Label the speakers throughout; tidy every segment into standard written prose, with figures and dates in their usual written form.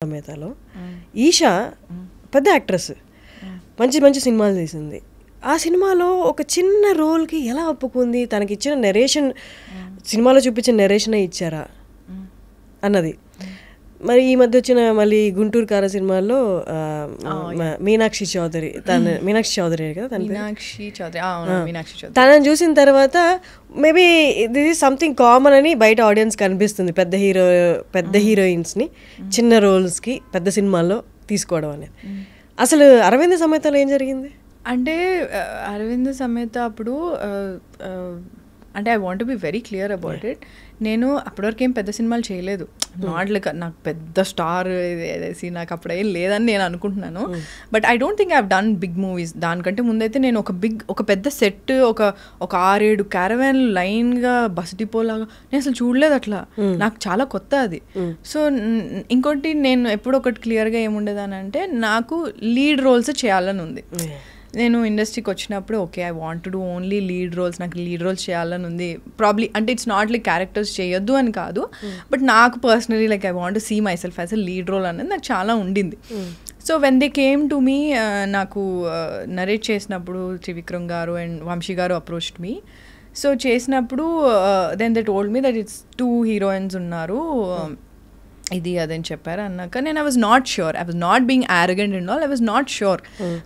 Speaker 1: సమేతలో ఈషా పెద్ద యాక్ట్రెస్, మంచి మంచి సినిమాలు తీసింది. ఆ సినిమాలో ఒక చిన్న రోల్కి ఎలా ఒప్పుకుంది? తనకి ఇచ్చిన నెరేషన్, సినిమాలో చూపించిన నెరేషనే ఇచ్చారా అన్నది. మరి ఈ మధ్య వచ్చిన మళ్ళీ గుంటూరు కార సినిమాల్లో మీనాక్షి చౌదరి, మీనాక్షి చౌదరి కదా తనని చూసిన తర్వాత maybe this is something common అని బయట ఆడియన్స్ కనిపిస్తుంది. పెద్ద హీరోయిన్స్ని చిన్న రోల్స్కి పెద్ద సినిమాల్లో తీసుకోవడం అనేది. అసలు అరవింద సమేతలో ఏం జరిగింది
Speaker 2: అంటే, అరవింద సమేత అప్పుడు అంటే I want be very clear about it. నేను అప్పటివరకు ఏం పెద్ద సినిమాలు చేయలేదు. నాట్ లైక్ నాకు పెద్ద స్టార్ వేసి నాకు అప్పుడేం లేదని నేను అనుకుంటున్నాను. But I don't think I have done big movies. దానికంటే ముందైతే నేను ఒక పెద్ద సెట్, ఒక 6-7 క్యారవాన్ లైన్గా బస్ డిపో లాగా నేను అసలు చూడలేదు. అట్లా నాకు చాలా కొత్త అది. సో ఇంకోటి నేను ఎప్పుడు ఒకటి క్లియర్గా ఏముండేదానంటే, నాకు లీడ్ రోల్స్ చేయాలని ఉంది. నేను ఇండస్ట్రీకి వచ్చినప్పుడు okay I want to do only lead roles, నాకు లీడ్ రోల్స్ చేయాలని ఉంది. ప్రాబ్లీ అంటే ఇట్స్ నాట్ లైక్ క్యారెక్టర్స్ చేయొద్దు అని కాదు, బట్ నాకు personally like I want to see myself as a lead role అనేది నాకు చాలా ఉండింది. So when they came to me, నాకు నరేట్ చేసినప్పుడు Trivikram garu and Vamsi garu approached me. So చేసినప్పుడు then they told me that it's 2 heroines ఉన్నారు, ఇది అదని చెప్పారు. అన్నాక నేను I was not sure, I was not being arrogant and all, I was not sure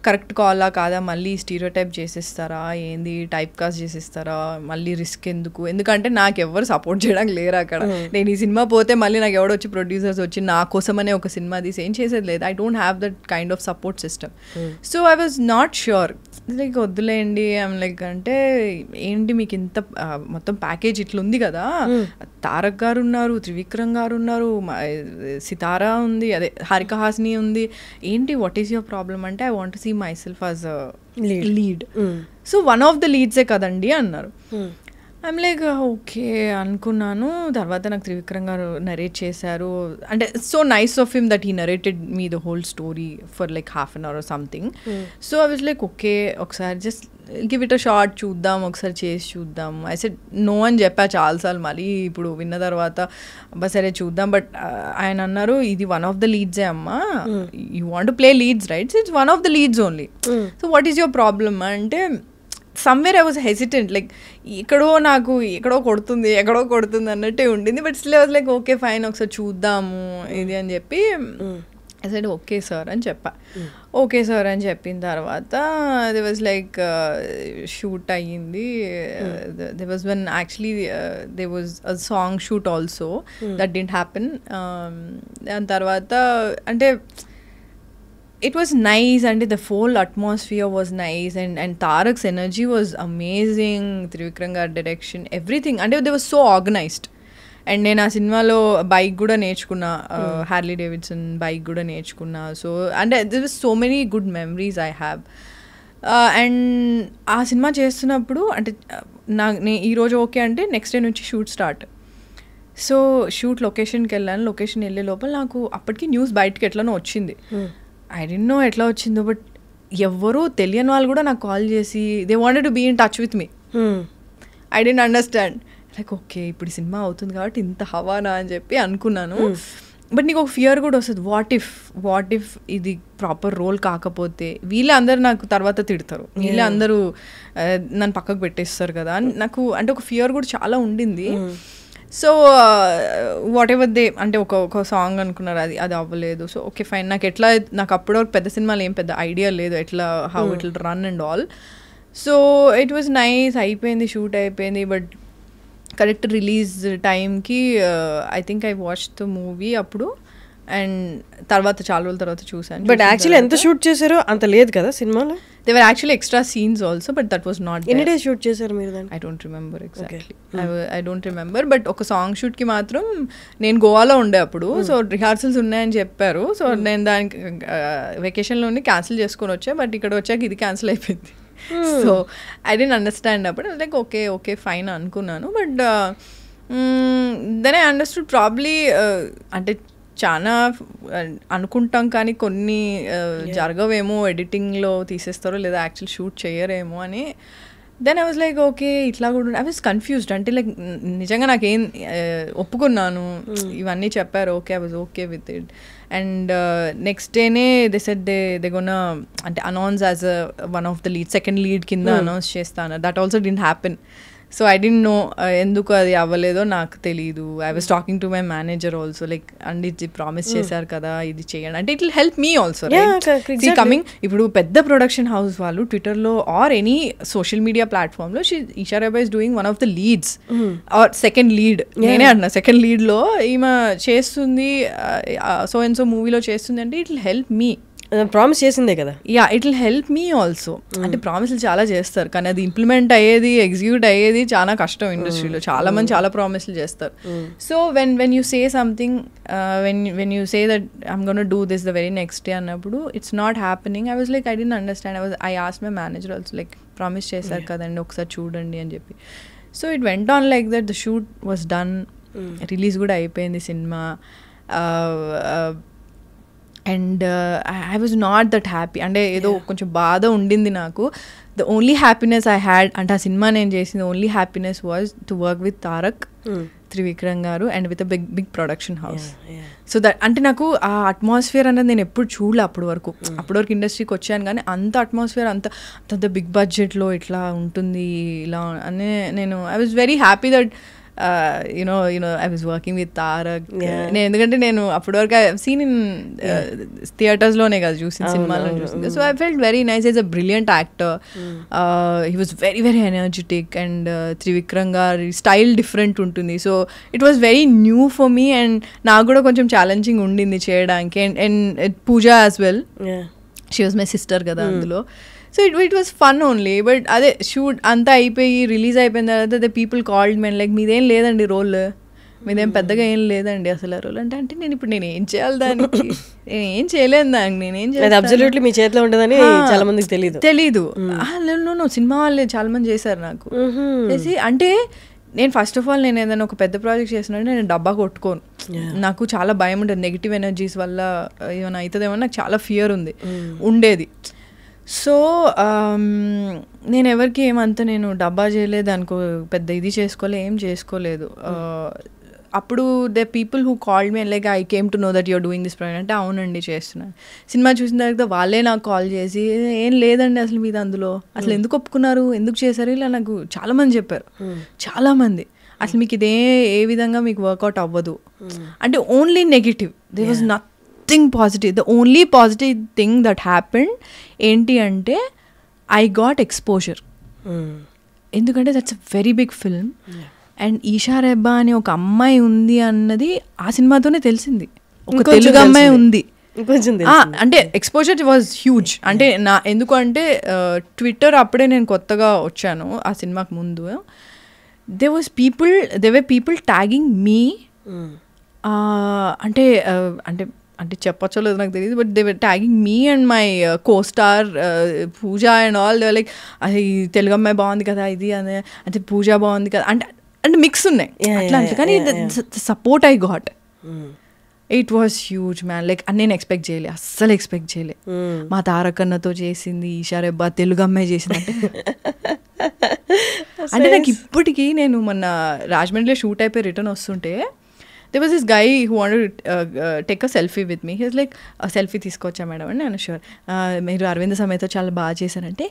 Speaker 2: correct కాలా కాదా, మళ్ళీ స్టీరియోటైప్ చేసేస్తారా ఏంది, టైప్ కాస్ట్ చేసేస్తారా, మళ్ళీ రిస్క్ ఎందుకు, ఎందుకంటే నాకు ఎవరు సపోర్ట్ చేయడానికి లేరు అక్కడ. నేను ఈ సినిమా పోతే మళ్ళీ నాకు ఎవడో వచ్చి ప్రొడ్యూసర్స్ వచ్చి నా కోసమనే ఒక సినిమా తీసి ఏం చేసేది లేదు. I don't have that kind of support system. So I was not sure. Like వద్దులేండి, ఐమ్ లైక్ అంటే ఏంటి మీకు ఇంత మొత్తం ప్యాకేజ్ ఇట్లా ఉంది కదా, తారక్ గారు ఉన్నారు, త్రివిక్రమ్ గారు ఉన్నారు, సితారా ఉంది, అదే హారిక హాసిని ఉంది, ఏంటి వాట్ ఈస్ యువర్ ప్రాబ్లమ్ అంటే I want to see myself as lead. So one of the లీడ్సే కదండి అన్నారు. ఐమ్ లైక్ ఓకే అనుకున్నాను. తర్వాత నాకు త్రివిక్రమ్ గారు నరేట్ చేశారు. అంటే so nice of him that he narrated me the whole story for like ½ an hour or something. So I was like okay ఒకసారి just give it a shot, చూద్దాం ఒకసారి చేసి చూద్దాం. ఐ సెడ్ నో అని చెప్పా చాలాసార్లు. మళ్ళీ ఇప్పుడు విన్న తర్వాత అబ్బా సరే చూద్దాం. బట్ ఆయన అన్నారు ఇది వన్ ఆఫ్ ద లీడ్సే అమ్మా, you want to play leads right, it's one of the leads only. So what is your problem అంటే somewhere I was hesitant, like ఎక్కడో కొడుతుంది అన్నట్టే ఉండింది. But still I was like okay fine ఒకసారి చూద్దాము ఇది అని చెప్పి ఐ సెడ్ ఓకే సార్ అని చెప్పా. ఓకే సార్ అని చెప్పిన తర్వాత దే వాజ్ లైక్ షూట్ అయ్యింది. They was one actually they was a song shoot also that didn't happen. దాని తర్వాత అంటే it was nice and the whole atmosphere was nice and Tarak's energy was amazing, Trivikram gar direction, everything, and they were so organized. And నేను ఆ సినిమాలో bike కూడా నేర్చుకున్నా, Harley Davidson bike కూడా నేర్చుకున్నా. సో అంటే there was so many good memories I have. And ఆ cinema చేస్తున్నప్పుడు అంటే ఈరోజు ఓకే అంటే నెక్స్ట్ డే నుంచి షూట్ స్టార్ట్. సో షూట్ లొకేషన్కి వెళ్ళాను. లొకేషన్ వెళ్ళే లోపల నాకు అప్పటికి న్యూస్ బయటకి ఎట్లనో వచ్చింది. ఐ డోంట్ నో ఎట్లా వచ్చిందో, బట్ ఎవ్వరూ తెలియని వాళ్ళు కూడా నాకు కాల్ చేసి they wanted to be in touch with me. I don't understand, like okay ఇప్పుడు సినిమా అవుతుంది కాబట్టి ఇంత హవానా అని చెప్పి అనుకున్నాను. బట్ నీకు ఒక ఫియర్ కూడా వస్తుంది, వాట్ ఇఫ్ ఇది ప్రాపర్ రోల్ కాకపోతే వీళ్ళందరూ నాకు తర్వాత తిడతారు, వీళ్ళందరూ నన్ను పక్కకు పెట్టేస్తారు కదా అని నాకు అంటే ఒక ఫియర్ కూడా చాలా ఉండింది. సో వాట్ ఎవర్ దే అంటే ఒక సాంగ్ అనుకున్నారు, అది అవ్వలేదు. సో ఓకే ఫైన్, నాకు అప్పటివరకు పెద్ద సినిమాలు ఏం పెద్ద ఐడియా లేదు ఎట్లా how it will run and all. So it was nice, అయిపోయింది షూట్ అయిపోయింది. బట్ కరెక్ట్ రిలీజ్ టైంకి I think I watch the movie అప్పుడు, అండ్ తర్వాత చాలా రోజుల తర్వాత చూసాను.
Speaker 1: బట్ యాక్చువల్లీ ఎంత షూట్ చేశారో అంత లేదు కదా సినిమాలో.
Speaker 2: There were actually extra scenes also, but that was not there.
Speaker 1: Any day shoot chesaru meer then?
Speaker 2: I don't remember exactly. Okay. I don't remember, but oka song shoot ki matram nenu Goa lo unde appudu. So rehearsals unnayani chepparu. So nenu daniki vacation lo undi cancel cheskoni vacha, but ikkada vachaka idi cancel ayipindi. So I didn't understand appudu. I was like okay fine anukunnanu, but then I understood probably ante చాలా అనుకుంటాం కానీ కొన్ని జరగవేమో, ఎడిటింగ్లో తీసేస్తారో లేదా actual shoot చేయరేమో అని. Then I was like okay ఇట్లా కూడా I was confused. అంటే లైక్ నిజంగా నాకేం ఒప్పుకున్నాను, ఇవన్నీ చెప్పారు, okay I was okay with it. And next డేనే దే సెడ్ దే గోనా అంటే announce as one of the lead second lead కింద అనౌన్స్ చేస్తాను. That also didn't happen. So I didn't know ఎందుకు అది అవ్వలేదో నాకు తెలీదు. I was talking to my manager also like and ఇది ప్రామిస్ చేశారు కదా ఇది చేయండి అంటే it will help me also coming. ఇప్పుడు పెద్ద ప్రొడక్షన్ హౌస్ వాళ్ళు ట్విట్టర్లో ఆర్ ఎనీ సోషల్ మీడియా ప్లాట్ఫామ్లో Eesha Rebba is doing one of the leads or second lead. నేనే అంటున్నా సెకండ్ లీడ్లో ఈమె చేస్తుంది సో అండ్ సో మూవీలో చేస్తుంది అంటే it will help me.
Speaker 1: Promise చేసిందే కదా.
Speaker 2: Yeah it will help me also. అంటే ప్రామిస్లు చాలా చేస్తారు కానీ అది ఇంప్లిమెంట్ అయ్యేది ఎగ్జిక్యూట్ అయ్యేది చాలా కష్టం ఇండస్ట్రీలో. చాలా మంది చాలా ప్రామిస్లు చేస్తారు. So when you say something when you say that I'm gonna do this the very next day అన్నప్పుడు it's not happening. I was like I don't understand. I asked my manager also like promise చేశారు కదండి ఒకసారి చూడండి అని చెప్పి. So it went on like that. The shoot was done, release కూడా అయిపోయింది సినిమా. And I was not that happy. అంటే ఏదో కొంచెం బాధ ఉండింది నాకు. The only happiness I had అంటే ఆ సినిమా నేను చేసింది only happiness was to work with Tarak, Trivikram garu and with a big production house. So that అంటే నాకు ఆ అట్మాస్ఫియర్ అనేది నేను ఎప్పుడు చూడలే అప్పటి వరకు ఇండస్ట్రీకి వచ్చాను కానీ అంత అట్మాస్ఫియర్ అంత బిగ్ బడ్జెట్లో ఇట్లా ఉంటుంది ఇలా అని నేను I was very happy that you know I was working with Tarak. ఎందుకంటే నేను అప్పటి వరకు సీన్ ఇన్ థియేటర్స్లోనే కదా చూసింది, సినిమాలో చూసింది. So I felt very nice. Is a brilliant actor. He was very very energetic and Trivikram గారి స్టైల్ డిఫరెంట్ ఉంటుంది. So it was very new for me and నాకు కూడా కొంచెం ఛాలెంజింగ్ ఉండింది చేయడానికి. And Pooja as well, she was my sister కదా అందులో. So it was fun only. But అదే షూట్ అంతా అయిపోయి రిలీజ్ అయిపోయిన తర్వాత the people called men like మీదేం లేదండి రోల్, మీదేం పెద్దగా ఏం లేదండి అసలు ఆ రోల్ అంటే నేను ఏం చేయాలి దానికి, నేను ఏం చేయలేను దానికి, నేనేం చేయాలి
Speaker 1: అబ్సల్యూట్లీ మీ చేతిలో ఉండదని చాలా మందికి తెలీదు.
Speaker 2: సినిమా వాళ్ళే చాలా మంది చేశారు నాకు చేసి. అంటే నేను ఫస్ట్ ఆఫ్ ఆల్ నేను ఏదైనా ఒక పెద్ద ప్రాజెక్ట్ చేసినట్టు నేను డబ్బా కొట్టుకోను. నాకు చాలా భయం ఉంటుంది నెగిటివ్ ఎనర్జీస్ వల్ల ఏమైనా అవుతుందేమో నాకు చాలా ఫియర్ ఉండేది. సో నేను ఎవరికి ఏమంతా నేను డబ్బా చేయలేదు అనుకో, పెద్ద ఇది ఏం చేసుకోలేదు. అప్పుడు the people who called me like I came to know that you're doing this project అంటే అవునండి చేస్తున్నాను. సినిమా చూసిన తర్వాత వాళ్ళే నాకు కాల్ చేసి ఏం లేదండి అసలు మీద అందులో అసలు ఎందుకు ఒప్పుకున్నారు, ఎందుకు చేశారు, ఇలా నాకు చాలామంది చెప్పారు. చాలామంది అసలు మీకు ఇదే ఏ విధంగా మీకు వర్కౌట్ అవ్వదు అంటే only negative. They was nothing positive. The only positive thing that happened ఏంటి అంటే ఐ గాట్ ఎక్స్పోజర్. ఎందుకంటే that's a very big film and Eesha Rebba అనే ఒక అమ్మాయి ఉంది అన్నది ఆ సినిమాతోనే తెలిసింది. ఒక తెలుగు అమ్మాయి ఉంది అంటే ఎక్స్పోజర్ వాజ్ హ్యూజ్. అంటే ఎందుకంటే ట్విట్టర్ అప్పుడే నేను కొత్తగా వచ్చాను ఆ సినిమాకి ముందు. They were people tagging me అంటే అంటే అంటే చెప్పచ్చో లేదు నాకు తెలియదు, but they were tagging me and my co-star Pooja and all. They like అది తెలుగు అమ్మాయి బాగుంది కదా ఇది అనే, అంటే పూజ బాగుంది కదా అంటే అంటే మిక్స్ ఉన్నాయి అట్లా అంటే. కానీ support I got it was huge man. Like నేను ఎక్స్పెక్ట్ చేయలే, అస్సలు ఎక్స్పెక్ట్ చేయలే. మా తారక్ అన్నతో చేసింది, ఈషా రెబ్బా తెలుగు అమ్మాయి చేసింది అంటే నాకు ఇప్పటికీ నేను మొన్న రాజమండ్రిలో షూట్ అయిపోయి రిటర్న్ వస్తుంటే there was this guy who wanted to take a selfie with me. He was like selfie తీసుకోవచ్చా మేడం అని. నేను షూర్ మీరు అరవింద సమేత చాలా బాగా చేశారంటే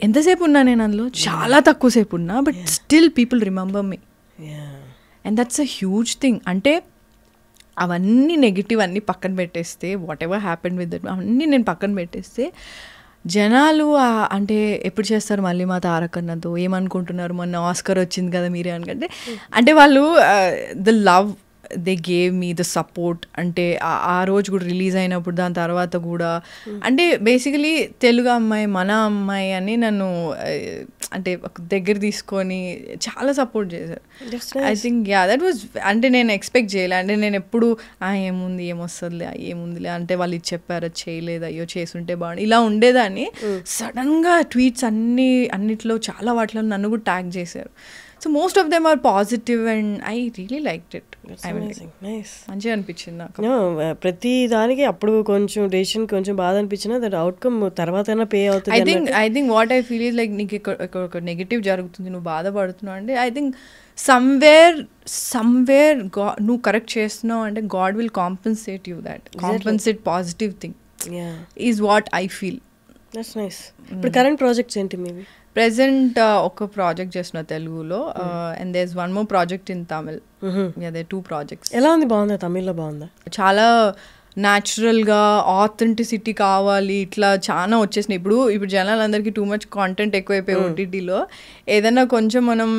Speaker 2: ఎంతసేపు ఉన్నా నేను అందులో చాలా తక్కువ సేపు ఉన్నా but still people remember me and that's a huge thing. అంటే అవన్నీ నెగిటివ్ అన్నీ పక్కన పెట్టేస్తే what ever happened with that అవన్నీ నేను పక్కన పెట్టేస్తే జనాలు అంటే ఎప్పుడు చేస్తారు మళ్ళీ మా తారక్ అన్నతో ఏమనుకుంటున్నారు, మొన్న ఆస్కర్ వచ్చింది కదా మీరే అనుకుంటే అంటే వాళ్ళు the love they gave me the support. అంటే ఆ రోజు కూడా రిలీజ్ అయినప్పుడు దాని తర్వాత కూడా అంటే బేసికలీ తెలుగు అమ్మాయి మన అమ్మాయి అని నన్ను అంటే దగ్గర తీసుకొని చాలా సపోర్ట్ చేశారు. ఐ థింక్ దట్ వాజ్ అంటే నేను ఎక్స్పెక్ట్ చేయలే. అంటే నేను ఎప్పుడు ఏముంది ఏమొస్తుందిలే ఏముందిలే అంటే వాళ్ళు ఇది చెప్పారు చేయలేదు అయ్యో చేసుంటే బాగుంది ఇలా ఉండేదాన్ని. సడన్గా ట్వీట్స్ అన్నిట్లో చాలా వాటిలో నన్ను కూడా ట్యాగ్ చేశారు. So most of them are positive and I really like it. మంచిగా అనిపించింది నాకు.
Speaker 1: ప్రతి దానికి అప్పుడు కొంచెం డెసిషన్ కొంచెం బాధ అనిపించినా దట్ అవుట్కమ్ తర్వాత పే అవుతుంది.
Speaker 2: I think what I feel is like నీకు ఒక నెగిటివ్ జరుగుతుంది, నువ్వు బాధపడుతున్నావు అంటే ఐ థింక్ సమ్వేర్ నువ్వు కరెక్ట్ చేస్తున్నావు అంటే God will compensate you that. Compensate positive thing is what I feel.
Speaker 1: That's nice. ఇప్పుడు కరెంట్ ప్రాజెక్ట్స్ ఏంటి మీవి?
Speaker 2: ప్రెసెంట్ ఒక ప్రాజెక్ట్ చేసిన తెలుగులో and there is one more project in Tamil. There 2 projects.
Speaker 1: ఎలా ఉంది? బాగుందా? తమిళ్లో బాగుందా?
Speaker 2: చాలా న్యాచురల్గా ఆథెంటిసిటీ కావాలి ఇట్లా చాలా వచ్చేసినాయి. ఇప్పుడు జనాలందరికీ టూ మచ్ కాంటెంట్ ఎక్కువైపోయి ఓటీటీలో. ఏదైనా కొంచెం మనం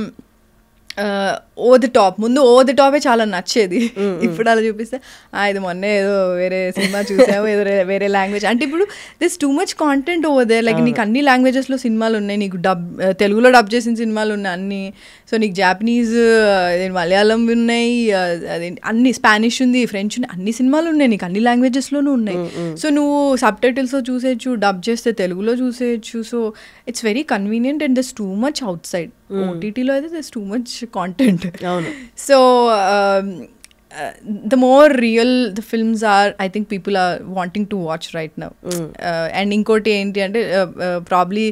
Speaker 2: ముందు ఓ ది టాపే చాలా నచ్చేది. ఇప్పుడు అలా చూపిస్తే ఇది మొన్నే ఏదో వేరే సినిమా చూసాము, ఏదో వేరే లాంగ్వేజ్ అంటే ఇప్పుడు this too much content over there. Like నీకు అన్ని లాంగ్వేజెస్లో సినిమాలు ఉన్నాయి, నీకు తెలుగులో డబ్ చేసిన సినిమాలు ఉన్నాయి అన్ని. సో నీకు జాపనీస్, మలయాళం ఉన్నాయి, అన్ని స్పానిష్ ఉంది, ఫ్రెంచ్ ఉంది, అన్ని సినిమాలు ఉన్నాయి నీకు, అన్ని లాంగ్వేజెస్లోనూ ఉన్నాయి. సో నువ్వు సబ్ టైటిల్స్లో చూసేయచ్చు, డబ్ చేస్తే తెలుగులో చూసేయచ్చు. So it's very convenient and there's too much outside. ఓటీటీలో అయితే there's too much content. So the more real the films are, I think people are wanting to watch right now. And inkoti enti ante probably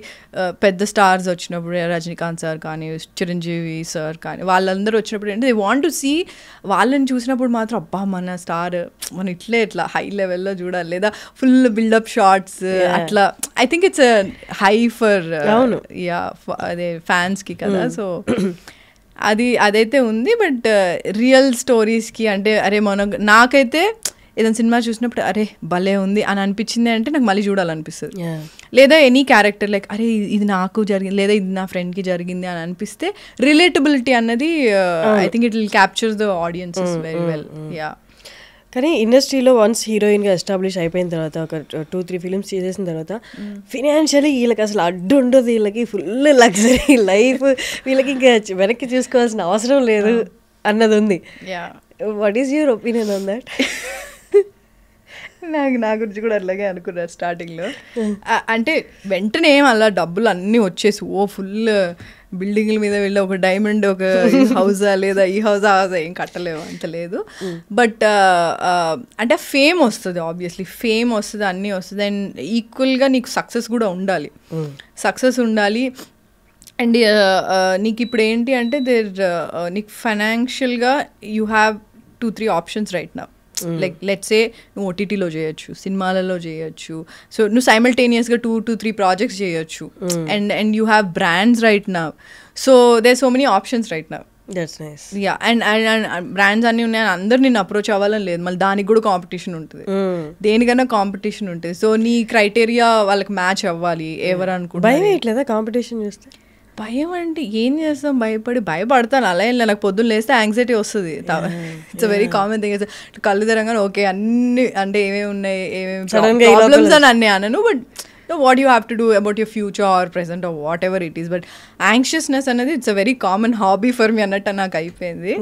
Speaker 2: pedda stars vachinappudu Rajinikanth sir kaani Chiranjeevi sir kaani vallandaru vachinappudu ante they want to see వాళ్ళని చూసినప్పుడు మాత్రం అబ్బా మన star మన ఇట్లా high లెవెల్లో చూడాలి, లేదా ఫుల్ బిల్డప్ షార్ట్స్ అట్లా. I think it's high for అదే ఫ్యాన్స్కి కదా. సో అదైతే ఉంది. బట్ రియల్ స్టోరీస్కి అంటే నాకైతే ఏదైనా సినిమా చూసినప్పుడు అరే భలే ఉంది అని అనిపించింది అంటే నాకు మళ్ళీ చూడాలనిపిస్తుంది. లేదా ఎనీ క్యారెక్టర్ లైక్ అరే ఇది నాకు జరిగింది, లేదా ఇది నా ఫ్రెండ్కి జరిగింది అని అనిపిస్తే రిలేటబిలిటీ అన్నది I think it will capture the audiences very well.
Speaker 1: కానీ ఇండస్ట్రీలో వన్స్ హీరోయిన్గా ఎస్టాబ్లిష్ అయిపోయిన తర్వాత ఒక 2-3 ఫిలిమ్స్ చేసేసిన తర్వాత ఫినాన్షియలీ వీళ్ళకి అసలు అడ్డు ఉండదు, వీళ్ళకి ఫుల్ లగ్జరీ లైఫ్, వీళ్ళకి ఇంకా వెనక్కి చూసుకోవాల్సిన అవసరం లేదు అన్నది ఉంది. What is your opinion on that?
Speaker 2: నా గురించి కూడా అట్లాగే అనుకున్నారు స్టార్టింగ్లో. అంటే వెంటనే అలా డబ్బులు అన్నీ వచ్చేసి ఫుల్ బిల్డింగ్ల మీద వెళ్ళి ఒక డైమండ్ ఒక హౌజా లేదా ఈ హౌజా ఏం కట్టలేవు అంత లేదు. బట్ అంటే ఫేమ్ వస్తుంది, ఆబ్వియస్లీ ఫేమ్ వస్తుంది, అన్నీ వస్తుంది. అండ్ ఈక్వల్గా నీకు సక్సెస్ కూడా ఉండాలి, సక్సెస్ ఉండాలి. అండ్ నీకు ఇప్పుడు ఏంటి అంటే నీకు ఫైనాన్షియల్గా you have 2-3 options right now. Like let's say నువ్వు ఓటీటీలో చేయొచ్చు, సినిమాలలో చేయొచ్చు. సో నువ్వు సైమల్టేనియస్గా 2-3 ప్రాజెక్ట్స్ చేయొచ్చు. And you have brands right now. So there so many options right now. Yeah and brands అన్నీ ఉన్నాయని అందరు నిన్ను అప్రోచ్ అవ్వాలని లేదు, మళ్ళీ దానికి కూడా కాంపిటీషన్ ఉంటుంది, దేనికన్నా కాంపిటీషన్ ఉంటుంది. సో నీ క్రైటీరియా వాళ్ళకి మ్యాచ్ అవ్వాలి. ఎవరు అనుకుంటారు?
Speaker 1: భయం వేయట్లేదా కాంపిటీషన్ చూస్తే?
Speaker 2: భయం అంటే ఏం చేస్తాం, భయపడతాను. అలా ఏం లేదు, నాకు పొద్దున్న లేస్తే యాంగ్జైటీ వస్తుంది. It's very common thing. కళ్ళు తెరంగానే ఓకే అన్ని అంటే ఏమేమి ఉన్నాయి, ఏమేమి ప్రాబ్లమ్స్ అని అన్నీ అనను. But what you have to do about your future or present or whatever it is. But anxiousness అనేది it's a very common hobby for me అన్నట్టు నాకు అయిపోయింది.